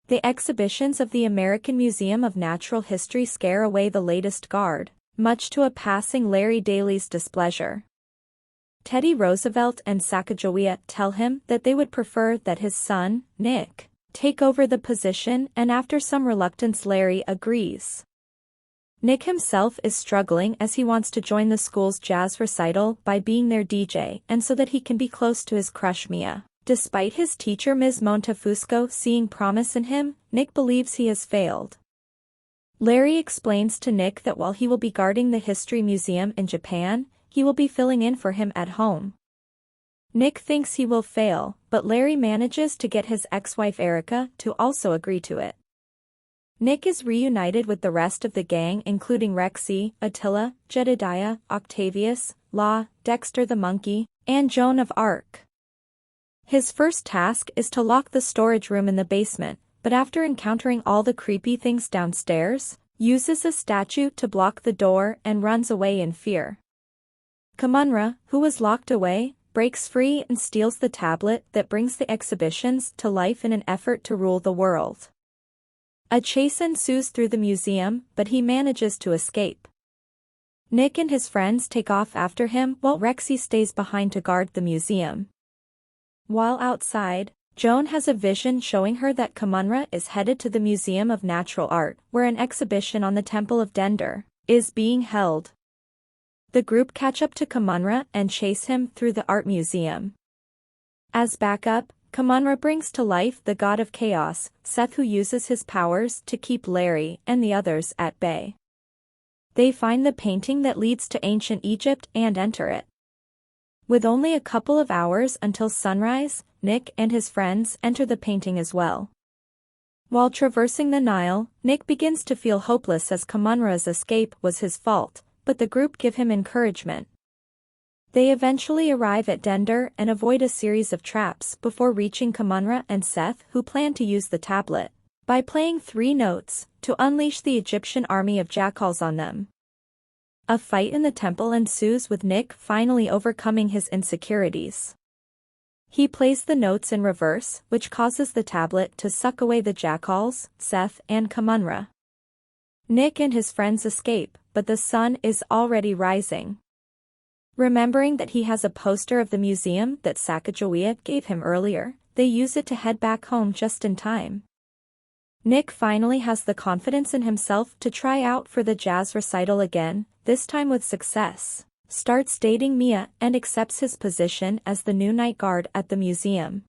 The exhibitions of the American Museum of Natural History scare away the latest guard, much to a passing Larry Daley's displeasure. Teddy Roosevelt and Sacagawea tell him that they would prefer that his son, Nick, take over the position, and after some reluctance Larry agrees. Nick himself is struggling as he wants to join the school's jazz recital by being their DJ and so that he can be close to his crush Mia. Despite his teacher Ms. Montefusco seeing promise in him, Nick believes he has failed. Larry explains to Nick that while he will be guarding the History Museum in Japan, he will be filling in for him at home. Nick thinks he will fail, but Larry manages to get his ex-wife Erica to also agree to it. Nick is reunited with the rest of the gang including Rexy, Attila, Jedediah, Octavius, Law, Dexter the Monkey, and Joan of Arc. His first task is to lock the storage room in the basement, but after encountering all the creepy things downstairs, uses a statue to block the door and runs away in fear. Kahmunrah, who was locked away, breaks free and steals the tablet that brings the exhibitions to life in an effort to rule the world. A chase ensues through the museum, but he manages to escape. Nick and his friends take off after him while Rexy stays behind to guard the museum. While outside, Joan has a vision showing her that Kahmunrah is headed to the Museum of Natural Art, where an exhibition on the Temple of Dender is being held. The group catch up to Kahmunrah and chase him through the art museum. As backup, Kahmunrah brings to life the god of chaos, Seth, who uses his powers to keep Larry and the others at bay. They find the painting that leads to ancient Egypt and enter it. With only a couple of hours until sunrise, Nick and his friends enter the painting as well. While traversing the Nile, Nick begins to feel hopeless as Kahmunrah's escape was his fault, but the group give him encouragement. They eventually arrive at Dender and avoid a series of traps before reaching Kahmunrah and Seth, who plan to use the tablet by playing 3 notes to unleash the Egyptian army of jackals on them. A fight in the temple ensues with Nick finally overcoming his insecurities. He plays the notes in reverse, which causes the tablet to suck away the jackals, Seth and Kahmunrah. Nick and his friends escape, but the sun is already rising. Remembering that he has a poster of the museum that Sacagawea gave him earlier, they use it to head back home just in time. Nick finally has the confidence in himself to try out for the jazz recital again, this time with success, starts dating Mia and accepts his position as the new night guard at the museum.